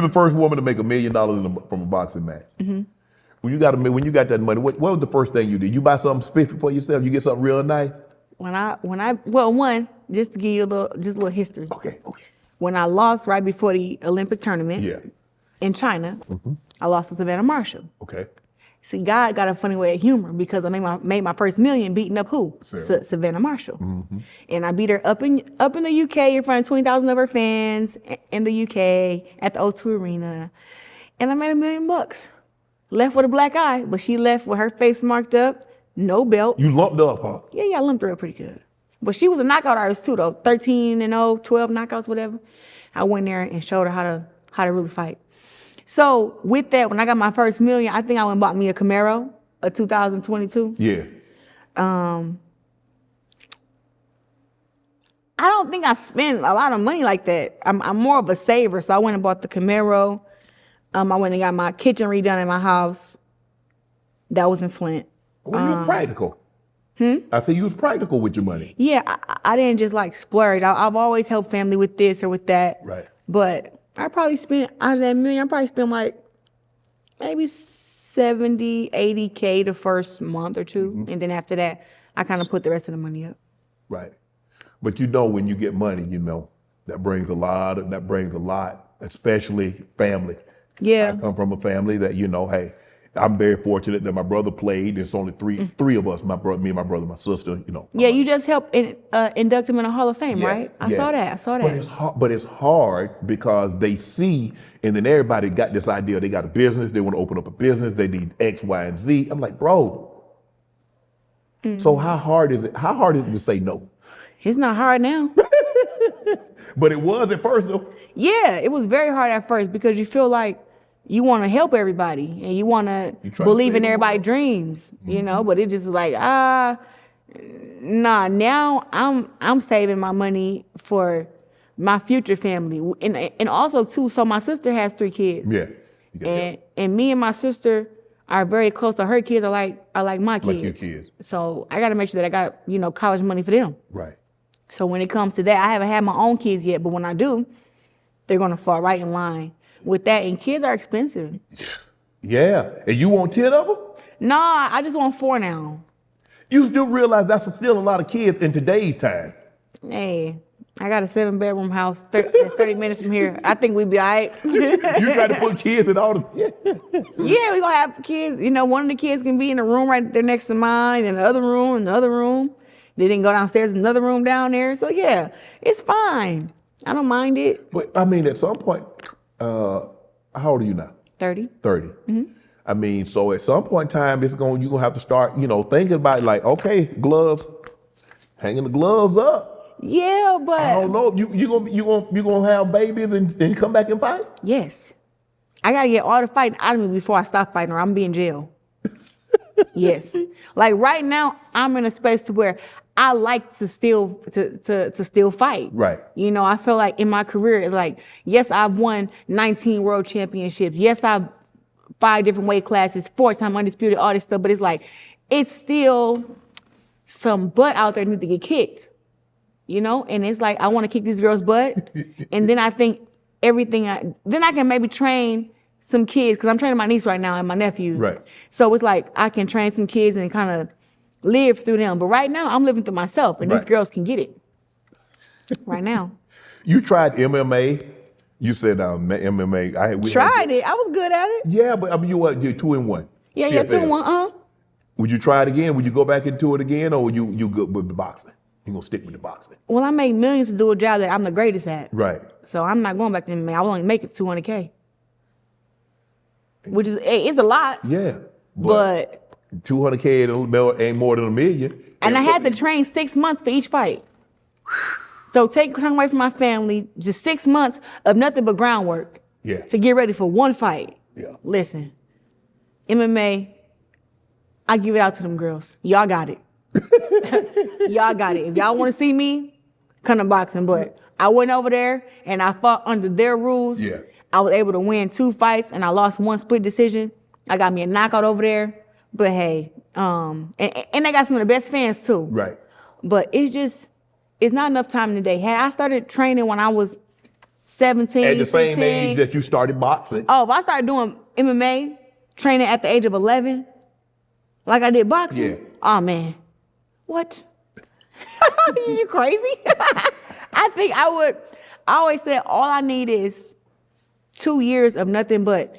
You're the first woman to make $1 million from a boxing match. Mm-hmm. When you got that money, what was the first thing you did? You buy something spiffy for yourself? You get something real nice? One, just to give you a little history. Okay. When I lost right before the Olympic tournament in China, I lost to Savannah Marshall. Okay. See, God got a funny way of humor because I made my first million beating up who? Savannah Marshall. And I beat her up in the UK in front of 20,000 of her fans in the UK at the O2 Arena. And I made $1 million. Left with a black eye, but she left with her face marked up, no belt. You lumped up, huh? Yeah, I lumped her up pretty good. But she was a knockout artist too, though. 13-0, 12 knockouts, whatever. I went there and showed her how to really fight. So with that, when I got my first $1 million, I think I went and bought me a Camaro, a 2022. Yeah. I don't think I spent a lot of money like that. I'm more of a saver, so I went and bought the Camaro. I went and got my kitchen redone in my house. That was in Flint. Well, you was practical. I said you was practical with your money. Yeah, I didn't just like splurge. I've always helped family with this or with that. Right. But I probably spent, out of that $1 million, I probably spent like maybe 70, 80K the first month or two. And then after that, I kind of put the rest of the money up. Right. But when you get money, that brings a lot, especially family. Yeah. I come from a family that, hey, I'm very fortunate that my brother played. There's only three of us, me and my brother, my sister, Yeah, you just helped induct him in a Hall of Fame, yes, right? I saw that. But it's hard because they see, and then everybody got this idea. They got a business. They want to open up a business. They need X, Y, and Z. I'm like, bro. So how hard is it? How hard is it to say no? It's not hard now. But it was at first, though. Yeah, it was very hard at first because you feel like you want to help everybody and you want to believe in everybody's dreams, but it just was like, nah, now I'm saving my money for my future family. And also too, so my sister has 3 kids. Yeah. And me and my sister are very close to her kids are like my kids. Like your kids. So I got to make sure that I got, college money for them. Right. So when it comes to that, I haven't had my own kids yet, but when I do, they're going to fall right in line with that. And kids are expensive. Yeah. And you want 10 of them? Nah, I just want 4 now. You still realize that's still a lot of kids in today's time. Hey, I got a 7-bedroom house, that's 30 minutes from here. I think we'd be all right. You try to put kids in all the... Yeah, we're going to have kids. One of the kids can be in the room right there next to mine, in the other room. They didn't go downstairs, another room down there. So yeah, it's fine. I don't mind it. But I mean, at some point, how old are you now? 30. 30. I mean, so at some point in time, you're gonna have to start, thinking about like, okay, gloves, hanging the gloves up. Yeah, but I don't know. You gonna have babies and come back and fight? Yes. I gotta get all the fighting out of me before I stop fighting, or I'm gonna be in jail. Yes. Like right now, I'm in a space to where I like to still fight. Right. I feel like in my career, it's like, yes, I've won 19 world championships. Yes, I've 5 different weight classes, 4-time undisputed, all this stuff. But it's like, it's still some butt out there that need to get kicked. And it's like, I want to kick this girl's butt. And then I think then I can maybe train some kids, because I'm training my niece right now and my nephews. Right. So it's like, I can train some kids and kind of live through them. But right now, I'm living through myself, and these girls can get it right now. You tried MMA. You said MMA. Tried it. I was good at it. Yeah, but I mean, you're 2-1. Yeah, 2-1. Would you try it again? Would you go back into it again, or would you good with the boxing? You gonna stick with the boxing? Well, I made millions to do a job that I'm the greatest at. Right. So I'm not going back to MMA. I will only make it 200K, which is it's a lot. Yeah, but 200K ain't more than $1 million. And I had to train 6 months for each fight. So take time away from my family, just 6 months of nothing but groundwork. Yeah. To get ready for one fight. Yeah. Listen, MMA, I give it out to them girls. Y'all got it. Y'all got it. If y'all want to see me, come to boxing. But I went over there and I fought under their rules. Yeah. I was able to win 2 fights and I lost 1 split decision. I got me a knockout over there. But hey, and they got some of the best fans too. Right. But it's not enough time in the day. Had I started training when I was 17, At the same 16. age that you started boxing? Oh, if I started doing MMA training at the age of 11, like I did boxing. Yeah. Oh man, what? You crazy? I think I would. I always said all I need is 2 years of nothing but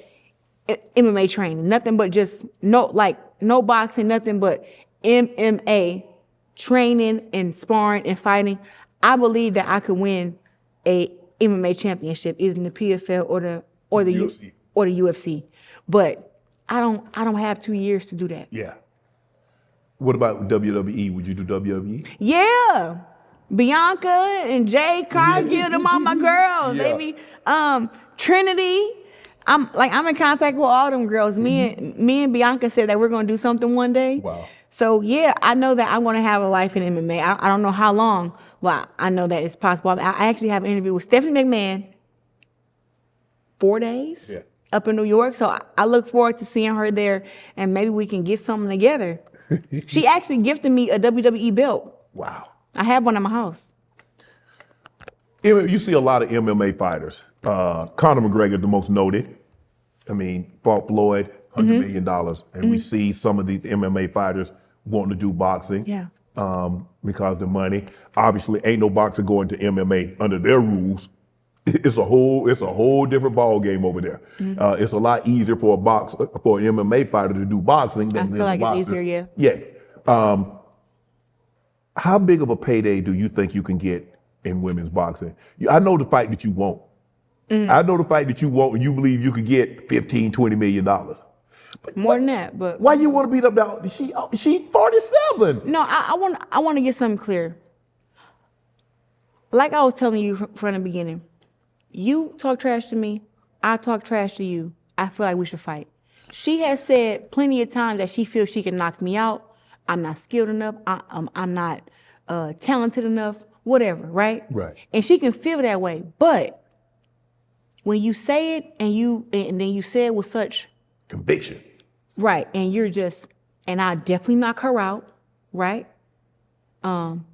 MMA training, nothing but just no boxing, nothing but MMA training and sparring and fighting. I believe that I could win a MMA championship, either in the PFL or the UFC. or the UFC. But I don't have 2 years to do that. Yeah. What about WWE? Would you do WWE? Yeah. Bianca and Jay Cargill, them all my girls. Yeah. They be Trinity. I'm in contact with all them girls. Me and Bianca said that we're gonna do something one day. Wow. So yeah, I know that I'm gonna have a life in MMA. I don't know how long, but I know that it's possible. I actually have an interview with Stephanie McMahon 4 days Yeah. up in New York. So I look forward to seeing her there, and maybe we can get something together. She actually gifted me a WWE belt. Wow. I have one in my house. You see a lot of MMA fighters. Conor McGregor, the most noted. I mean, fought Floyd, $100 million. And we see some of these MMA fighters wanting to do boxing. Yeah. Because of the money. Obviously, ain't no boxer going to MMA under their rules. It's a whole different ball game over there. It's a lot easier for an MMA fighter to do boxing than I feel like a it's boxer. easier, yeah. Yeah. How big of a payday do you think you can get in women's boxing? I know the fight that you want. I know the fight that you want, and you believe you could get $15, $20 million. More than that, but Why you want to beat up that? She's 47. no, I want to get something clear. Like I was telling you from the beginning, you talk trash to me, I talk trash to you. I feel like we should fight. She has said plenty of times that she feels she can knock me out. I'm not skilled enough. I'm not talented enough. Whatever, right? Right. And she can feel that way, but when you say it and then you say it with such Conviction. right, and I definitely knock her out, right?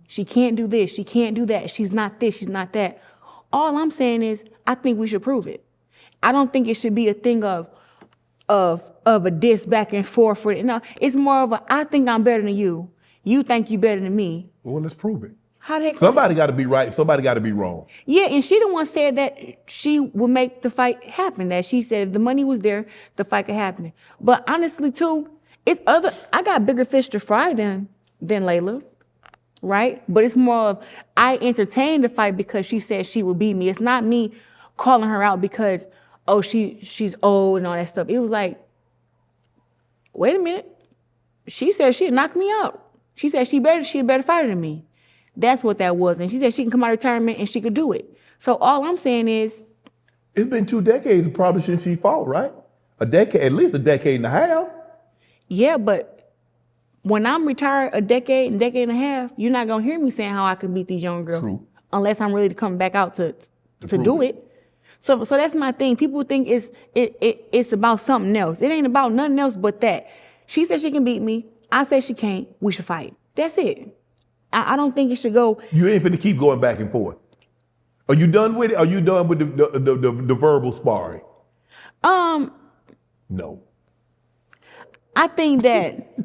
She can't do this, she can't do that, she's not this, she's not that. All I'm saying is I think we should prove it. I don't think it should be a thing of a diss back and forth for it. No, it's more of I think I'm better than you. You think you better than me. Well, let's prove it. How the heck? Somebody got to be right. Somebody got to be wrong. Yeah, and she the one said that she would make the fight happen. That she said if the money was there, the fight could happen. But honestly, too, I got bigger fish to fry than Layla, right? But it's more of I entertained the fight because she said she would beat me. It's not me calling her out because she's old and all that stuff. It was like, wait a minute. She said she'd knock me out. She said she a better fighter than me. That's what that was. And she said she can come out of retirement and she could do it. So all I'm saying is, It's been 2 decades probably since she fought, right? At least a decade and a half. yeah, but when I'm retired a decade and a half, you're not gonna hear me saying how I can beat these young girls. True. Unless I'm ready to come back out to prove do it. it. So that's my thing. People think it's about something else. It ain't about nothing else but that. She said she can beat me. I said she can't. We should fight. That's it. I don't think it should go. You ain't finna keep going back and forth. Are you done with it? Are you done with the verbal sparring? No. I think that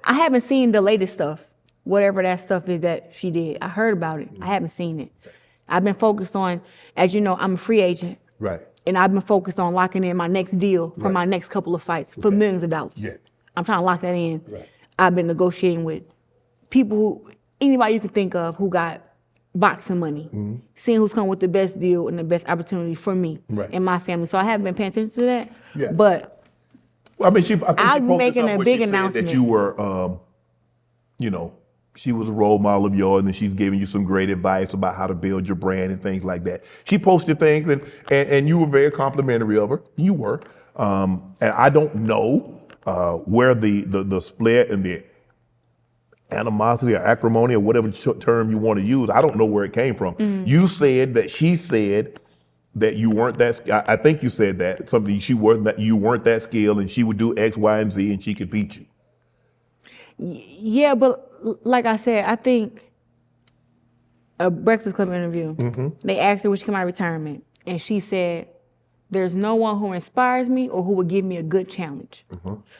I haven't seen the latest stuff, whatever that stuff is that she did. I heard about it. I haven't seen it. I've been focused on, as you know, I'm a free agent. Right. And I've been focused on locking in my next deal for Right. my next couple of fights for millions of dollars. Yeah. I'm trying to lock that in. Right. I've been negotiating with people anybody you can think of who got boxing money, seeing who's come with the best deal and the best opportunity for me Right. and my family. So I haven't been paying attention to that. Yeah. But Well, I mean, I think I'll she be posted making something a where big she said announcement. that you were, she was a role model of yours, and she's giving you some great advice about how to build your brand and things like that. She posted things, and you were very complimentary of her. You were, and I don't know where the split and the animosity or acrimony or whatever term you want to use. I don't know where it came from. You said that she said that you weren't that. I think you said that something. You weren't that skilled, and she would do X, Y, and Z, and she could beat you. yeah, but like I said, I think a Breakfast Club interview, they asked her when she came out of retirement. and she said, there's no one who inspires me or who would give me a good challenge.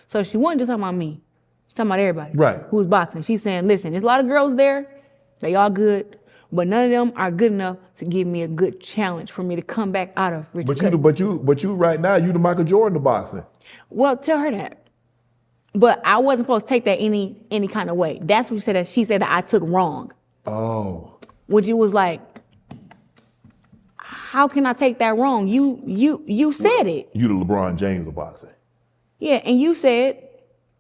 So she wasn't just talking about me. She's talking about everybody Right. who's boxing. She's saying, listen, there's a lot of girls there. They all good. But none of them are good enough to give me a good challenge for me to come back out of Richard Cuddy. But you right now, you the Michael Jordan of boxing. Well, tell her that. But I wasn't supposed to take that any kind of way. That's what she said that I took wrong. Oh. Which it was like, how can I take that wrong? You said it. You the LeBron James of boxing. Yeah, and you said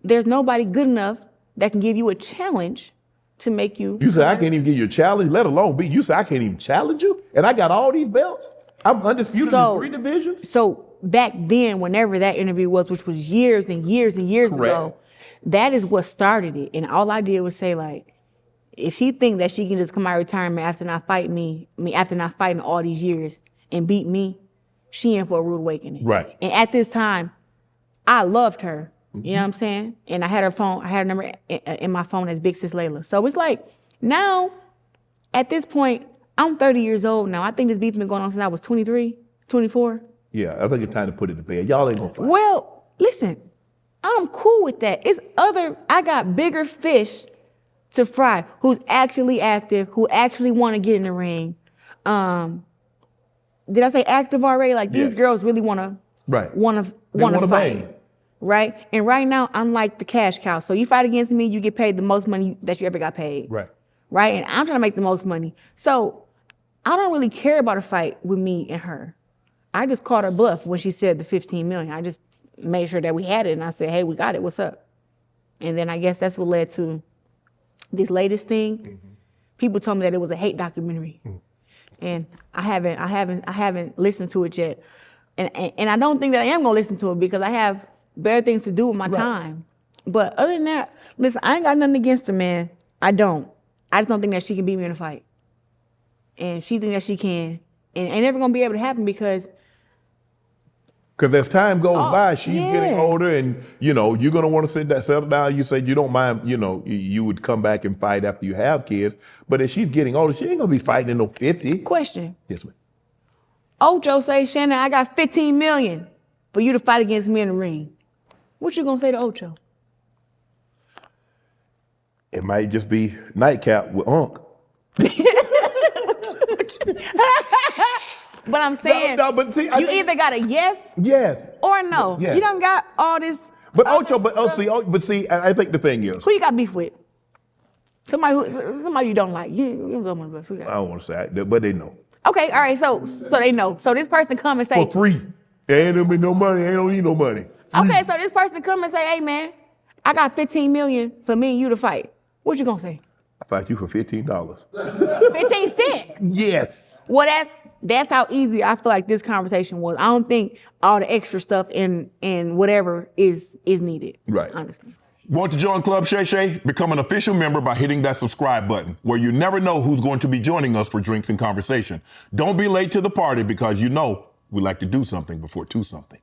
there's nobody good enough that can give you a challenge to make you. You said I can't even give you a challenge, let alone beat. You said I can't even challenge you, and I got all these belts. I'm undisputed in 3 divisions. So back then, whenever that interview was, which was years and years and years Correct. ago, that is what started it. And all I did was say, like, if she think that she can just come out of retirement after not fighting after not fighting all these years and beat me, she in for a rude awakening. Right. And at this time, I loved her. You know what I'm saying? And I had her number in my phone as Big Sis Layla. So it's like, now, at this point, I'm 30 years old now. I think this beef been going on since I was 23, 24. Yeah, I think it's time to put it to bed. Y'all ain't gonna fight. Well, listen, I'm cool with that. I got bigger fish to fry who's actually active, who actually want to get in the ring. Did I say active already? Like, these girls really want to Right. want They to wanna fight. bang. Right? And right now, I'm like the cash cow. So you fight against me, you get paid the most money that you ever got paid. Right. Right? And I'm trying to make the most money. So I don't really care about a fight with me and her. I just called her bluff when she said the 15 million. I just made sure that we had it. And I said, hey, we got it. What's up? And then I guess that's what led to this latest thing. People told me that it was a hate documentary. And I haven't listened to it yet. And I don't think that I am gonna listen to it because I have better things to do with my time. But other than that, listen, I ain't got nothing against her, man. I don't. I just don't think that she can beat me in a fight. And she thinks that she can. And ain't never gonna be able to happen because as time goes by, she's getting yeah. older, and you're gonna want to settle down. You said you don't mind, you would come back and fight after you have kids. But as she's getting older, she ain't gonna be fighting in no 50. question. Yes, ma'am. Ocho say, Shannon, I got 15 million for you to fight against me in the ring. What you gonna say to Ocho? It might just be nightcap with Unc. But I'm saying, No, but see, I you think- either got a yes Yes. or no. Yes. You done got all this. But other Ocho, stuff. see, I think the thing is, Who you got beef with? Somebody you don't like. You don't want to go. Who I got- don't want to say it, but they know. Okay, all right. So they know. So this person come and say, For free. There ain't no money. Ain't don't need no money. okay. So this person come and say, hey man, I got 15 million for me and you to fight. What you gonna say? I fight you for $15. 15 cents. Yes. Well, that's how easy I feel like this conversation was. I don't think all the extra stuff and whatever is needed. Right. Honestly. Want to join Club Shay Shay? Become an official member by hitting that subscribe button, where you never know who's going to be joining us for drinks and conversation. Don't be late to the party because we like to do something before 2 something.